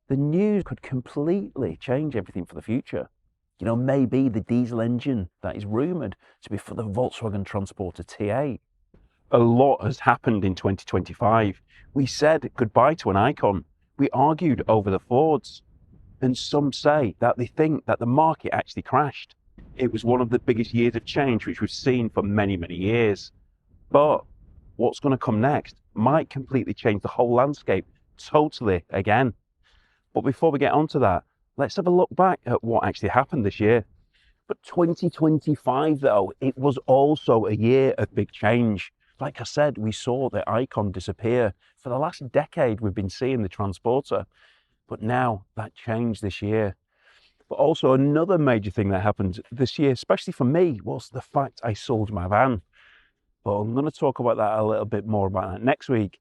The news could completely change everything for the future. You know, maybe the diesel engine that is rumoured to be for the Volkswagen Transporter T8. A lot has happened in 2025. We said goodbye to an icon. We argued over the Fords. And some say that they think that the market actually crashed. It was one of the biggest years of change which we've seen for many, many years. But what's going to come next might completely change the whole landscape totally again. But before we get onto that, let's have a look back at what actually happened this year. But 2025, though, it was also a year of big change. Like I said, we saw the icon disappear. For the last decade, we've been seeing the Transporter. But now that changed this year. But also another major thing that happened this year, especially for me, was the fact I sold my van. But I'm going to talk about that a little bit more about that next week.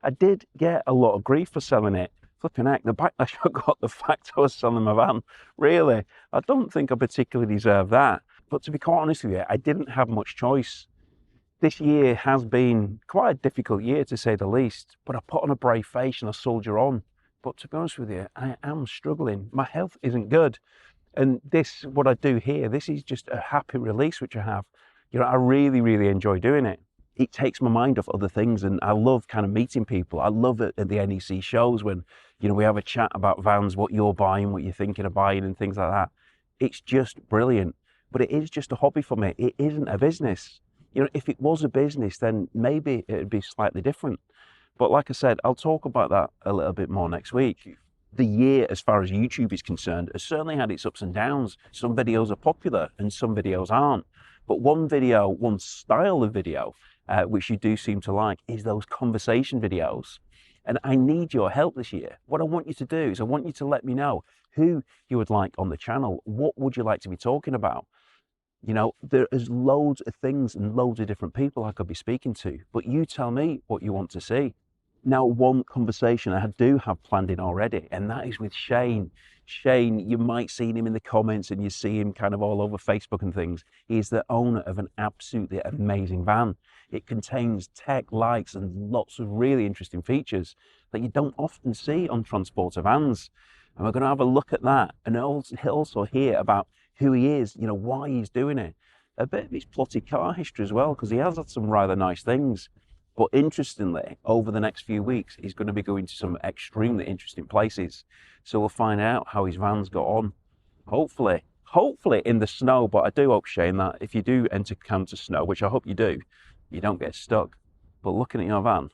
I did get a lot of grief for selling it. Flipping heck, the backlash I got the fact I was selling my van. Really, I don't think I particularly deserve that. But to be quite honest with you, I didn't have much choice. This year has been quite a difficult year to say the least, but I put on a brave face and I soldier on. But to be honest with you, I am struggling. My health isn't good. And this, what I do here, this is just a happy release which I have. You know, I really, really enjoy doing it. It takes my mind off other things, and I love kind of meeting people. I love it at the NEC shows when, you know, we have a chat about vans, what you're buying, what you're thinking of buying and things like that. It's just brilliant, but it is just a hobby for me. It isn't a business. You know, if it was a business, then maybe it'd be slightly different. But like I said, I'll talk about that a little bit more next week. The year, as far as YouTube is concerned, has certainly had its ups and downs. Some videos are popular and some videos aren't. But one video, one style of video, which you do seem to like, is those conversation videos. And I need your help this year. What I want you to do is I want you to let me know who you would like on the channel. What would you like to be talking about? You know, there is loads of things and loads of different people I could be speaking to, but you tell me what you want to see. Now, one conversation I do have planned in already, and that is with Shane. Shane, you might see him in the comments and you see him kind of all over Facebook and things. He is the owner of an absolutely amazing van. It contains tech, lights, and lots of really interesting features that you don't often see on transporter vans. And we're going to have a look at that and also hear about who he is, you know, why he's doing it. A bit of his plotted car history as well, because he has had some rather nice things. But interestingly, over the next few weeks, he's going to be going to some extremely interesting places. So we'll find out how his van's got on. Hopefully in the snow. But I do hope, Shane, that if you do encounter snow, which I hope you do, you don't get stuck. But looking at your van,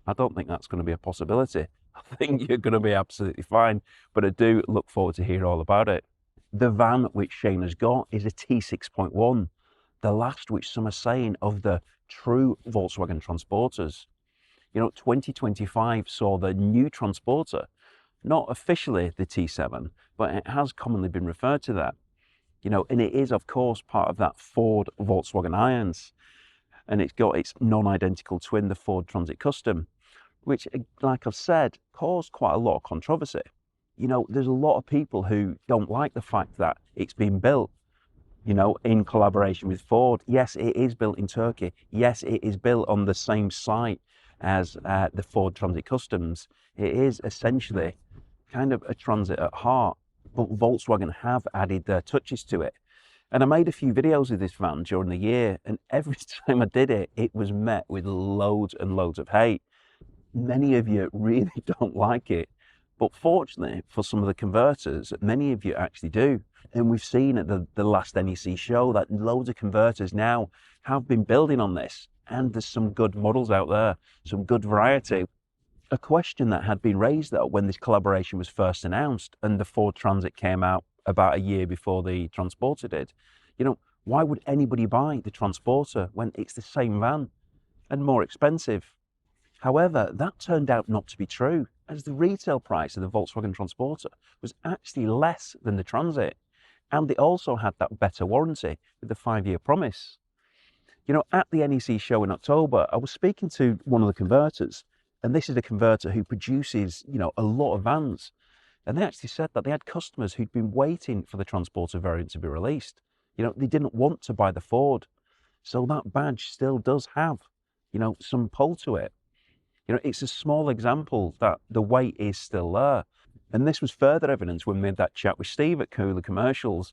I don't think that's going to be a possibility. I think you're going to be absolutely fine. But I do look forward to hearing all about it. The van which Shane has got is a T6.1. The last, which some are saying, of the true Volkswagen Transporters. You know, 2025 saw the new Transporter, not officially the T7, but it has commonly been referred to that. You know, and it is, of course, part of that Ford Volkswagen Irons. And it's got its non-identical twin, the Ford Transit Custom, which, like I've said, caused quite a lot of controversy. You know, there's a lot of people who don't like the fact that it's been built, you know, in collaboration with Ford. Yes, it is built in Turkey. Yes, it is built on the same site as the Ford Transit Customs. It is essentially kind of a Transit at heart, but Volkswagen have added their touches to it. And I made a few videos of this van during the year, and every time I did it, it was met with loads and loads of hate. Many of you really don't like it. But fortunately for some of the converters, many of you actually do. And we've seen at the last NEC show that loads of converters now have been building on this. And there's some good models out there, some good variety. A question that had been raised though when this collaboration was first announced and the Ford Transit came out about a year before the Transporter did, you know, why would anybody buy the Transporter when it's the same van and more expensive? However, that turned out not to be true, as the retail price of the Volkswagen Transporter was actually less than the Transit. And they also had that better warranty with the 5-year promise. You know, at the NEC show in October, I was speaking to one of the converters, and this is a converter who produces, you know, a lot of vans. And they actually said that they had customers who'd been waiting for the Transporter variant to be released. You know, they didn't want to buy the Ford. So that badge still does have, you know, some pull to it. You know, it's a small example that the weight is still there. And this was further evidence when we made that chat with Steve at Cooler Commercials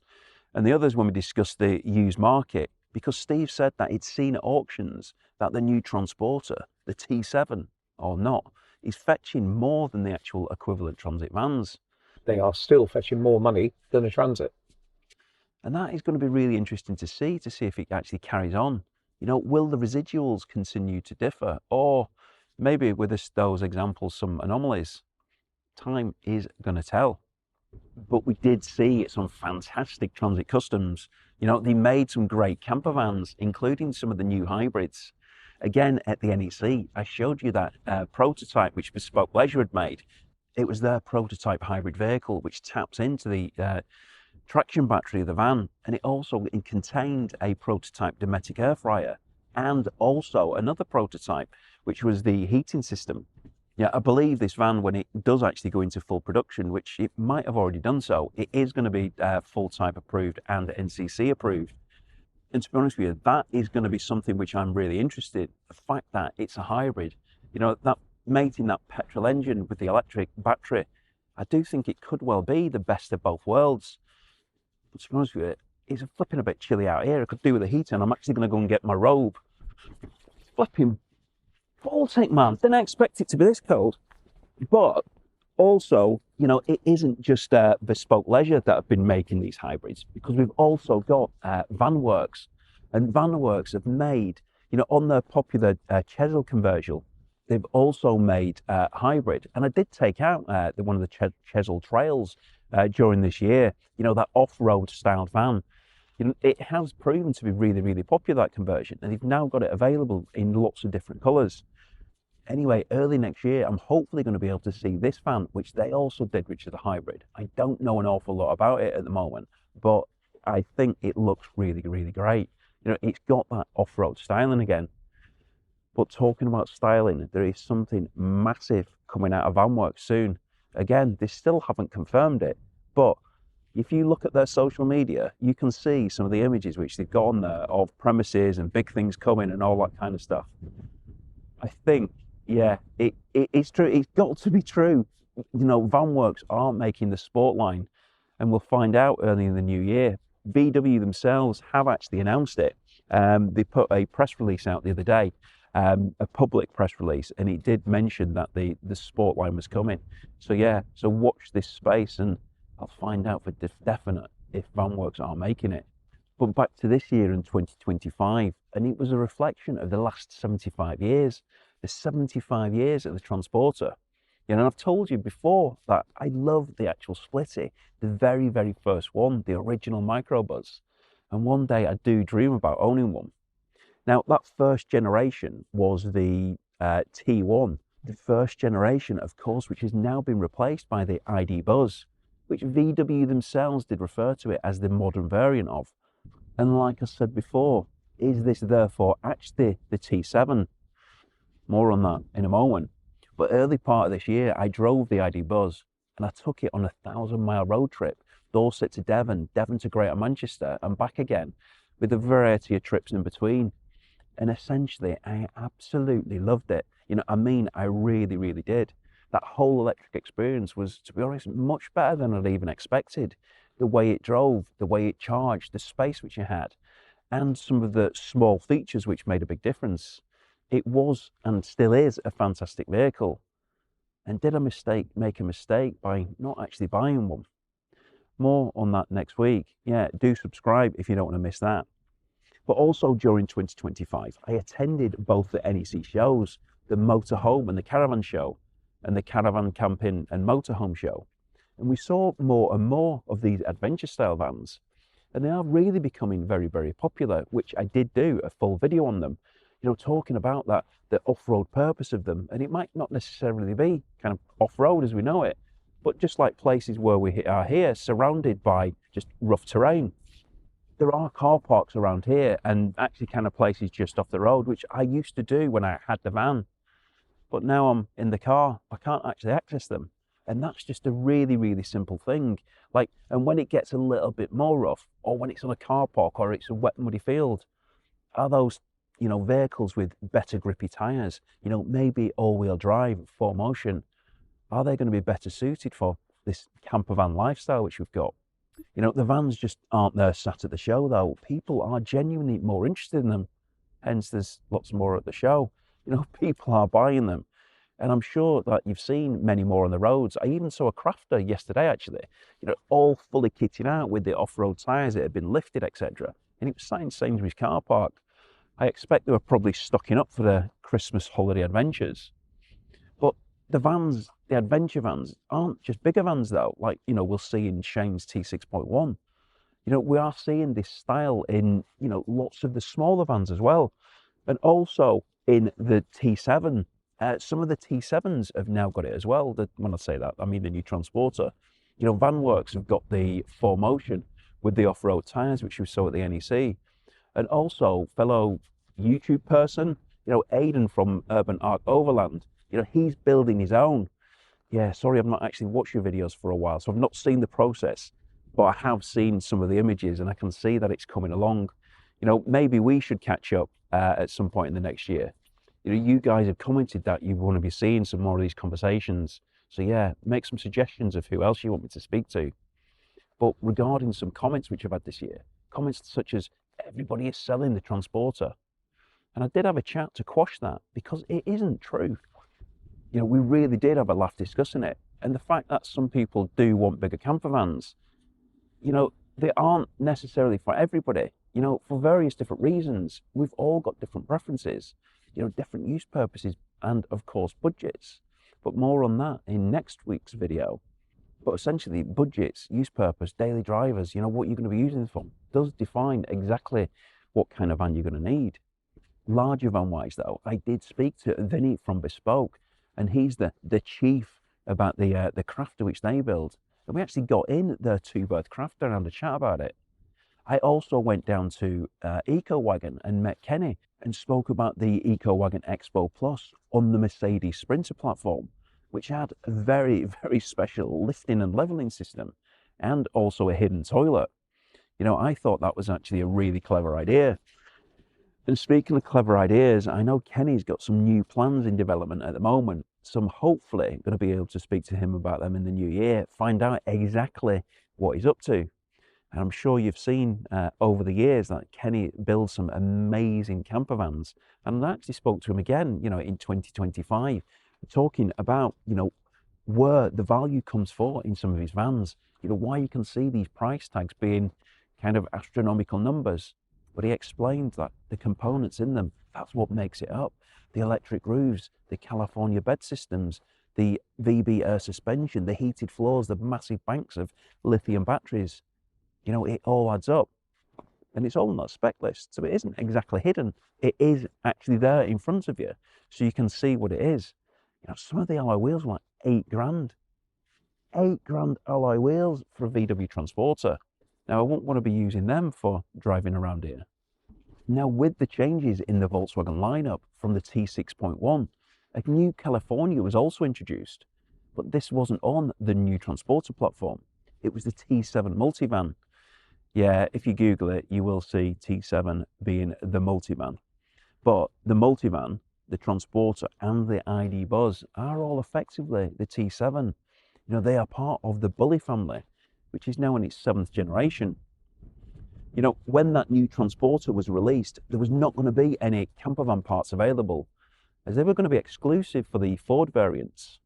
and the others when we discussed the used market, because Steve said that he'd seen at auctions that the new Transporter, the T7 or not, is fetching more than the actual equivalent Transit vans. They are still fetching more money than a Transit. And that is going to be really interesting to see if it actually carries on. You know, will the residuals continue to differ? Or maybe with those examples, some anomalies? Time is going to tell. But we did see some fantastic Transit customs. You know, they made some great camper vans, including some of the new hybrids. Again, at the NEC, I showed you that prototype which Bespoke Leisure had made. It was their prototype hybrid vehicle, which taps into the traction battery of the van, and it also contained a prototype Dometic air fryer and also another prototype, which was the heating system. Yeah, I believe this van, when it does actually go into full production, which it might have already done so, it is going to be full type approved and NCC approved. And to be honest with you, that is going to be something which I'm really interested in. The fact that it's a hybrid, you know, that mating that petrol engine with the electric battery, I do think it could well be the best of both worlds. But to be honest with you, it's flipping a bit chilly out here. I could do with a heater, and I'm actually going to go and get my robe. Flipping Baltic, man. Didn't expect it to be this cold. But also, you know, it isn't just Bespoke Leisure that have been making these hybrids, because we've also got Vanworx. And Vanworx have made, you know, on their popular Chesil conversion, they've also made hybrid. And I did take out one of the Chesil Trails during this year, you know, that off-road styled van. You know, it has proven to be really, really popular, that conversion, and they've now got it available in lots of different colours. Anyway, early next year, I'm hopefully going to be able to see this van, which they also did, which is a hybrid. I don't know an awful lot about it at the moment, but I think it looks really, really great. You know, it's got that off-road styling again. But talking about styling, there is something massive coming out of Vanworx soon. Again, they still haven't confirmed it, but if you look at their social media, you can see some of the images which they've got on there of premises and big things coming and all that kind of stuff. I think, yeah, it's true. It's got to be true. You know, Vanworx are making the sport line, and we'll find out early in the new year. VW themselves have actually announced it. They put a press release out the other day, a public press release, and it did mention that the sport line was coming. So yeah, so watch this space, and I'll find out for definite if Vanworx are making it. But back to this year in 2025, and it was a reflection of the last 75 years, the 75 years of the Transporter. You know, and I've told you before that I love the actual Splitty, the very, very first one, the original microbus. And one day I do dream about owning one. Now, that first generation was the T1, the first generation, of course, which has now been replaced by the ID.Buzz, which VW themselves did refer to it as the modern variant of. And like I said before, is this therefore actually the T7? More on that in a moment. But early part of this year, I drove the ID.Buzz and I took it on a 1,000-mile road trip, Dorset to Devon, Devon to Greater Manchester, and back again, with a variety of trips in between. And essentially, I absolutely loved it. You know, I mean, I really, really did. That whole electric experience was, to be honest, much better than I'd even expected. The way it drove, the way it charged, the space which it had, and some of the small features which made a big difference. It was and still is a fantastic vehicle. And did I make a mistake by not actually buying one? More on that next week. Yeah, do subscribe if you don't want to miss that. But also during 2025, I attended both the NEC shows, the Motorhome and the Caravan show, and the Caravan Camping and Motorhome show. And we saw more and more of these adventure style vans. And they are really becoming very, very popular, which I did do a full video on them, you know, talking about that, the off-road purpose of them. And it might not necessarily be kind of off-road as we know it, but just like places where we are here, surrounded by just rough terrain. There are car parks around here and actually kind of places just off the road, which I used to do when I had the van. But now I'm in the car, I can't actually access them. And that's just a really, really simple thing. Like, and when it gets a little bit more rough, or when it's on a car park, or it's a wet, muddy field, are those, you know, vehicles with better grippy tires, you know, maybe all-wheel drive, 4Motion, are they going to be better suited for this campervan lifestyle which we've got. You know, the vans just aren't there sat at the show though. People are genuinely more interested in them. Hence, there's lots more at the show. You know, people are buying them. And I'm sure that you've seen many more on the roads. I even saw a crafter yesterday, actually, you know, all fully kitted out with the off-road tyres that had been lifted, etc. And it was sat in Sainsbury's car park. I expect they were probably stocking up for the Christmas holiday adventures. But the vans, the adventure vans, aren't just bigger vans though, like, you know, we'll see in Shane's T6.1. You know, we are seeing this style in, you know, lots of the smaller vans as well. And also in the T7. Some of the T7s have now got it as well. When I say that, I mean the new Transporter. You know, Vanworx have got the 4Motion with the off-road tyres, which we saw at the NEC. And also, fellow YouTube person, you know, Aidan from Urban Arc Overland, you know, he's building his own. Yeah, sorry, I've not actually watched your videos for a while, so I've not seen the process, but I have seen some of the images and I can see that it's coming along. You know, maybe we should catch up at some point in the next year. You know, you guys have commented that you want to be seeing some more of these conversations. So yeah, make some suggestions of who else you want me to speak to. But regarding some comments which I've had this year, comments such as, everybody is selling the Transporter. And I did have a chat to quash that because it isn't true. You know, we really did have a laugh discussing it. And the fact that some people do want bigger campervans, you know, they aren't necessarily for everybody. You know, for various different reasons. We've all got different preferences, you know, different use purposes, and of course budgets. But more on that in next week's video. But essentially, budgets, use purpose, daily drivers, you know, what you're going to be using it for, does define exactly what kind of van you're going to need. Larger van wise though, I did speak to Vinny from Bespoke, and he's the chief about the crafter which they build. And we actually got in their 2-berth crafter and had a chat about it. I also went down to EcoWagon and met Kenny and spoke about the EcoWagon Expo Plus on the Mercedes Sprinter platform, which had a very, very special lifting and leveling system and also a hidden toilet. You know, I thought that was actually a really clever idea. And speaking of clever ideas, I know Kenny's got some new plans in development at the moment. So I'm hopefully going to be able to speak to him about them in the new year, find out exactly what he's up to. And I'm sure you've seen over the years that Kenny builds some amazing camper vans. And I actually spoke to him again, you know, in 2025, talking about, you know, where the value comes for in some of his vans. You know, why you can see these price tags being kind of astronomical numbers. But he explained that the components in them, that's what makes it up. The electric roofs, the California bed systems, the VB air suspension, the heated floors, the massive banks of lithium batteries. You know, it all adds up. And it's all on that spec list. So it isn't exactly hidden. It is actually there in front of you. So you can see what it is. You know, some of the alloy wheels were like 8 grand. 8 grand alloy wheels for a VW Transporter. Now, I won't want to be using them for driving around here. Now, with the changes in the Volkswagen lineup from the T6.1, a new California was also introduced. But this wasn't on the new Transporter platform. It was the T7 Multivan. Yeah, if you Google it, you will see T7 being the Multivan. But the Multivan, the Transporter, and the ID.Buzz are all effectively the T7. You know, they are part of the Bully family, which is now in its 7th generation. You know, when that new Transporter was released, there was not going to be any campervan parts available, as they were going to be exclusive for the Ford variants.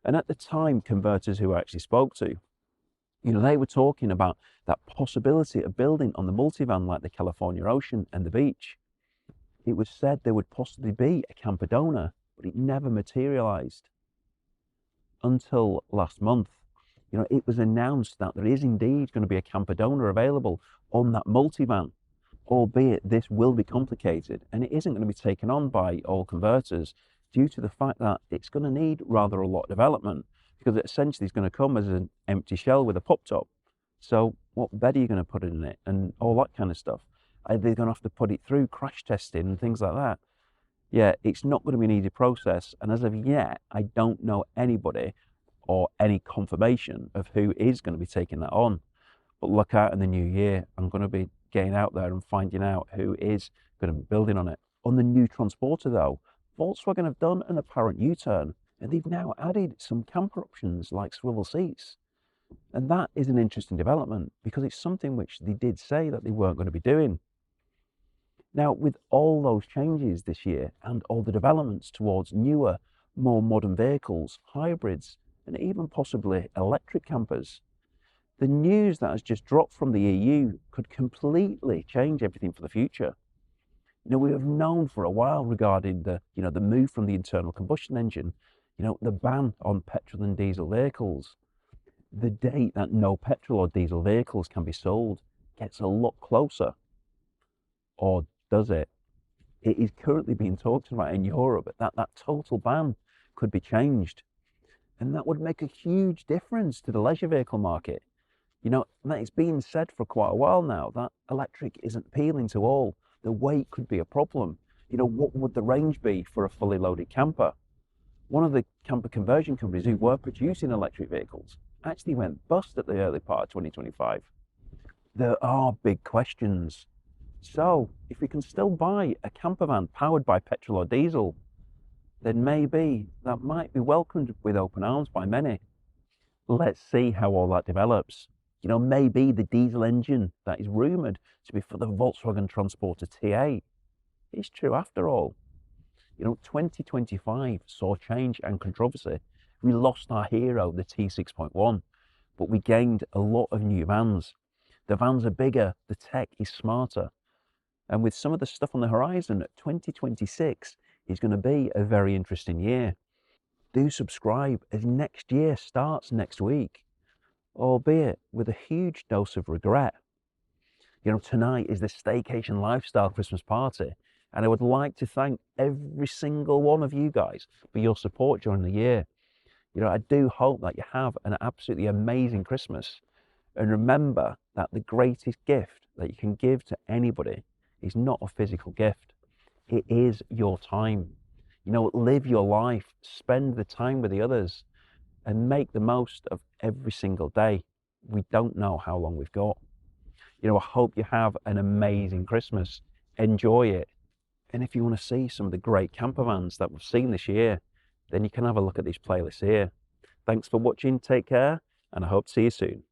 And at the time, converters who I actually spoke to, you know, they were talking about that possibility of building on the Multivan like the California Ocean and the Beach. It was said there would possibly be a camper donor, but it never materialized. Until last month, you know, it was announced that there is indeed going to be a camper donor available on that Multivan, albeit this will be complicated and it isn't going to be taken on by all converters due to the fact that it's going to need rather a lot of development, because it essentially is going to come as an empty shell with a pop top. So what bed are you going to put in it and all that kind of stuff? Are they going to have to put it through crash testing and things like that? Yeah, it's not going to be an easy process. And as of yet, I don't know anybody or any confirmation of who is going to be taking that on. But look out in the new year, I'm going to be getting out there and finding out who is going to be building on it. On the new Transporter though, Volkswagen have done an apparent U-turn, and they've now added some camper options like swivel seats. And that is an interesting development because it's something which they did say that they weren't going to be doing. Now, with all those changes this year and all the developments towards newer, more modern vehicles, hybrids, and even possibly electric campers, the news that has just dropped from the EU could completely change everything for the future. We have known for a while regarding the move from the internal combustion engine, the ban on petrol and diesel vehicles. The date that no petrol or diesel vehicles can be sold gets a lot closer. Or does it? It is currently being talked about in Europe that total ban could be changed. And that would make a huge difference to the leisure vehicle market. That it's been said for quite a while now that electric isn't appealing to all. The weight could be a problem. What would the range be for a fully loaded camper? One of the camper conversion companies who were producing electric vehicles actually went bust at the early part of 2025. There are big questions. So, if we can still buy a campervan powered by petrol or diesel, then maybe that might be welcomed with open arms by many. Let's see how all that develops. Maybe the diesel engine that is rumoured to be for the Volkswagen Transporter T8 is true after all. 2025 saw change and controversy. We lost our hero, the T6.1, but we gained a lot of new vans. The vans are bigger, the tech is smarter. And with some of the stuff on the horizon, 2026 is going to be a very interesting year. Do subscribe as next year starts next week, albeit with a huge dose of regret. Tonight is the Staycation Lifestyle Christmas party, and I would like to thank every single one of you guys for your support during the year. I do hope that you have an absolutely amazing Christmas. And remember that the greatest gift that you can give to anybody is not a physical gift. It is your time. Live your life, spend the time with the others, and make the most of every single day. We don't know how long we've got. I hope you have an amazing Christmas. Enjoy it. And if you want to see some of the great camper vans that we've seen this year, then you can have a look at these playlists here. Thanks for watching, take care, and I hope to see you soon.